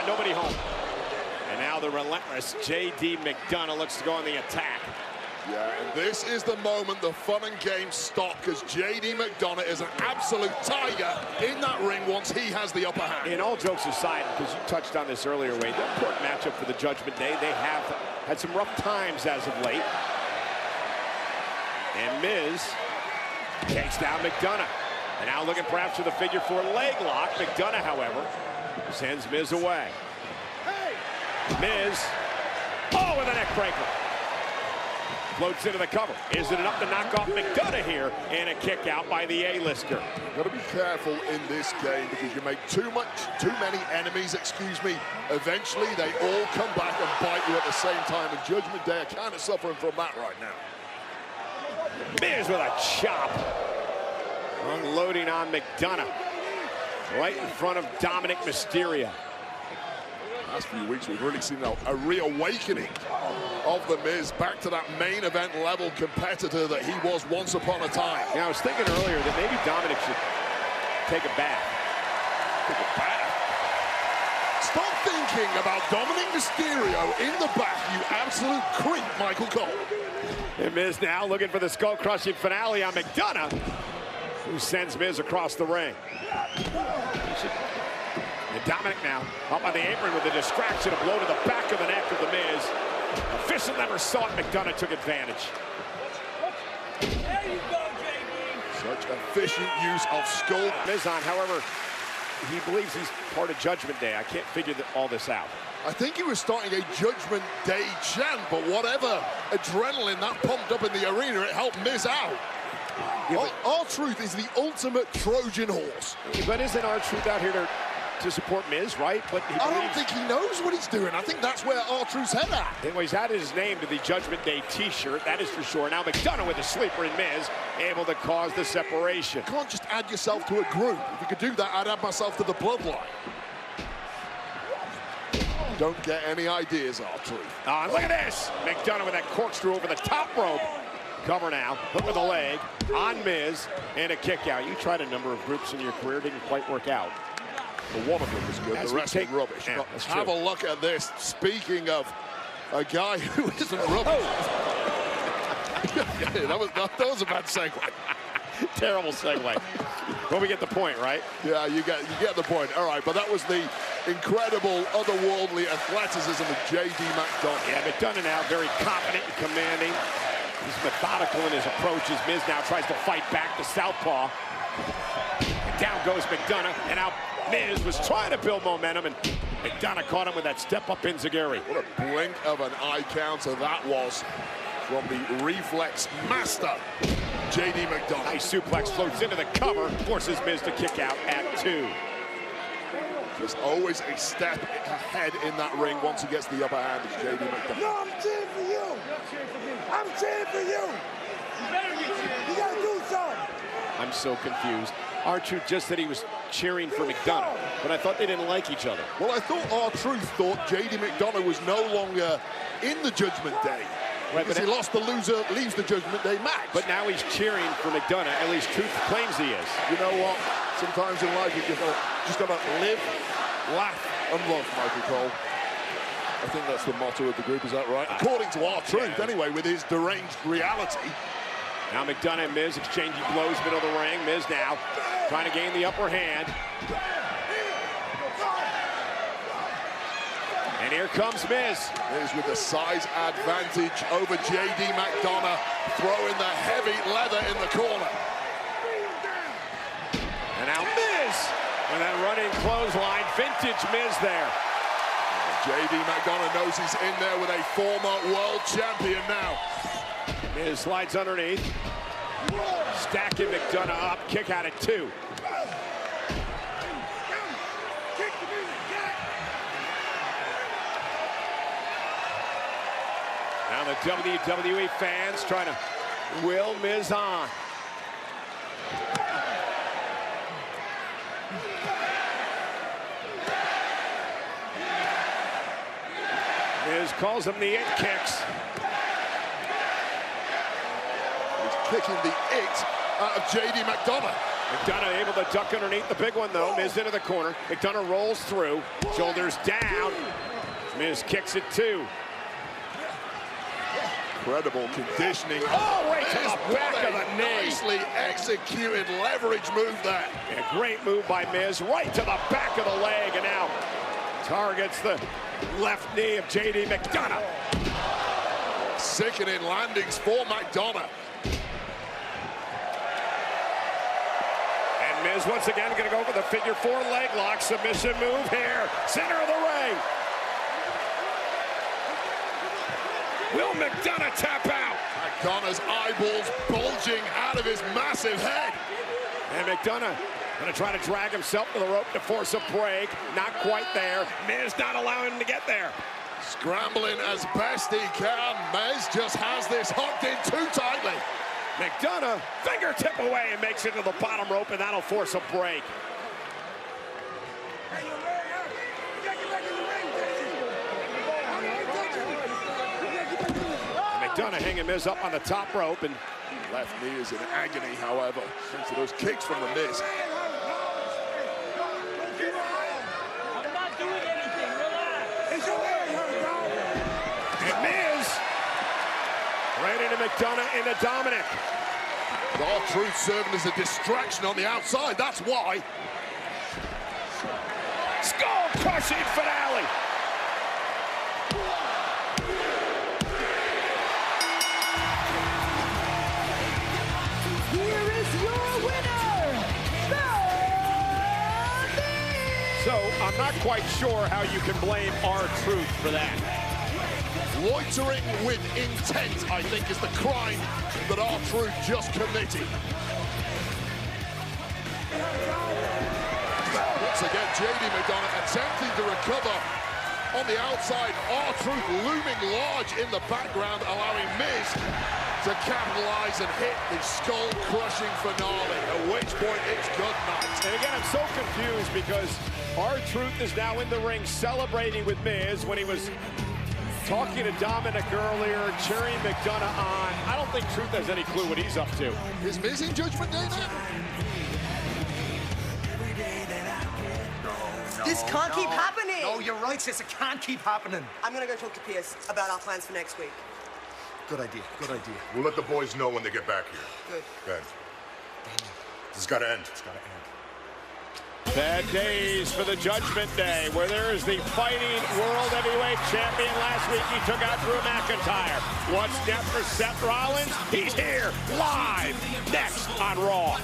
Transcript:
on, nobody home. And now the relentless JD Mcdonagh looks to go on the attack. Yeah, and this is the moment the fun and games stop, because JD Mcdonagh is an absolute tiger in that ring once he has the upper hand. And all jokes aside, because you touched on this earlier, Wade, the important matchup for the Judgment Day. They have had some rough times as of late. And Miz takes down Mcdonagh. And now looking perhaps for the figure four leg lock. Mcdonagh, however, sends Miz away. Miz, oh, with a neck breaker. Floats into the cover. Is it enough to knock off Mcdonagh here? And a kick out by the A-lister. You've got to be careful in this game, because you make too many enemies, eventually they all come back and bite you at the same time, and Judgment Day are kind of suffering from that right now. Miz with a chop. Unloading on Mcdonagh. Right in front of Dominic Mysterio. Last few weeks, we've really seen a reawakening of the Miz back to that main event level competitor that he was once upon a time. Yeah, I was thinking earlier that maybe Dominic should take a bath. Take a bath? Stop thinking about Dominic Mysterio in the bath, you absolute creep, Michael Cole. And Miz now looking for the skull-crushing finale on Mcdonagh, who sends Miz across the ring. And Dominic now up on the apron with a distraction, a blow to the back of the neck of the Miz. Official never saw it. Mcdonagh took advantage. There you go, JD. Such efficient use of skull. Miz on, however, he believes he's part of Judgment Day. I can't figure all this out. I think he was starting a Judgment Day chant, but whatever adrenaline that pumped up in the arena, it helped Miz out. Yeah, R-Truth is the ultimate Trojan horse. But isn't R-Truth out here to support Miz, right? But I don't think he knows what he's doing. I think that's where R-Truth's head at. Anyway, he's added his name to the Judgment Day t-shirt, that is for sure. Now Mcdonagh with a sleeper in Miz, able to cause the separation. You can't just add yourself to a group. If you could do that, I'd add myself to the bloodline. Don't get any ideas, R-Truth. Oh, look at this! Mcdonagh with that corkscrew over the top rope. Cover now, hook with a leg on Miz, and a kick out. You tried a number of groups in your career, didn't quite work out. Well, one of them was good, the rest was rubbish. Yeah, have a look at this. Speaking of a guy who isn't rubbish. Yeah, that was a bad segue. Terrible segue. But we get the point, right? Yeah, you get the point. All right, but that was the incredible, otherworldly athleticism of JD Mcdonagh. Yeah, Mcdonagh now very confident and commanding. He's methodical in his approaches. Miz now tries to fight back the southpaw. And down goes Mcdonagh, and now Miz was trying to build momentum, and Mcdonagh caught him with that step-up enziguri. What a blink of an eye counter that was from the reflex master, JD Mcdonagh. Nice suplex, floats into the cover, forces Miz to kick out at 2. Just always a step ahead in that ring once he gets the upper hand of JD Mcdonagh. No, I'm cheering for you. I'm cheering for you. You gotta do something. I'm so confused. R-Truth just said he was cheering for Mcdonagh, but I thought they didn't like each other. Well, I thought R-Truth thought JD Mcdonagh was no longer in the Judgment Day. Right, because he lost, the loser leaves the Judgment Day match. But now he's cheering for Mcdonagh. At least Truth claims he is. You know what? Sometimes in life you just gotta live, laugh, and love, Michael Cole. I think that's the motto of the group, is that right? According to R-Truth, anyway, with his deranged reality. Now Mcdonagh and Miz exchanging blows, middle of the ring. Miz now trying to gain the upper hand. And here comes Miz. Miz with the size advantage over JD Mcdonagh, throwing the heavy leather in the corner. And now Miz with that running clothesline, vintage Miz there. JD Mcdonagh knows he's in there with a former world champion now. Miz slides underneath. Stacking Mcdonagh up, kick out at 2. Now the WWE fans trying to will Miz on. Miz calls them the it kicks. He's kicking the it out of JD Mcdonagh. McDonagh able to duck underneath the big one, though. Miz into the corner. McDonagh rolls through. Shoulders down. Miz kicks it, too. Incredible conditioning. Oh, right to the back of the knee. Nicely executed leverage move there. A great move by Miz, right to the back of the leg, and now targets the left knee of JD Mcdonagh. Sickening landings for McDonagh. And Miz once again going to go for the figure 4 leg lock. Submission move here. Center of the ring. Will McDonagh tap out? McDonagh's eyeballs bulging out of his massive head. And McDonagh going to try to drag himself to the rope to force a break. Not quite there. Miz not allowing him to get there. Scrambling as best he can. Miz just has this hooked in too tightly. McDonagh, fingertip away, and makes it to the bottom rope, and that'll force a break. McDonagh hanging Miz up on the top rope, and left knee is in agony, however, thanks to those kicks from the Miz. I'm not doing anything, relax. And Miz right into McDonagh into Dominic. R-Truth serving as a distraction on the outside, that's why. Skull-crushing finale. Here is your winner, So I'm not quite sure how you can blame R-Truth for that. Loitering with intent, I think, is the crime that R-Truth just committed. Once again, JD Mcdonagh attempting to recover on the outside. R-Truth looming large in the background, allowing Miz to capitalize and hit the skull-crushing finale, at which point it's good night. And again, I'm so confused because R-Truth is now in the ring celebrating with Miz when he was talking to Dominic earlier, cheering McDonagh on. I don't think Truth has any clue what he's up to. Is Miz in Judgment Day now? This can't keep happening. No, you're right, sis. It can't keep happening. I'm gonna go talk to Pierce about our plans for next week. Good idea. Good idea. We'll let the boys know when they get back here. Good. Good. This has got to end. It's gotta end. Bad days for the Judgment Day, where there is the fighting world heavyweight champion. Last week he took out Drew McIntyre. What's next for Seth Rollins? He's here live next on Raw.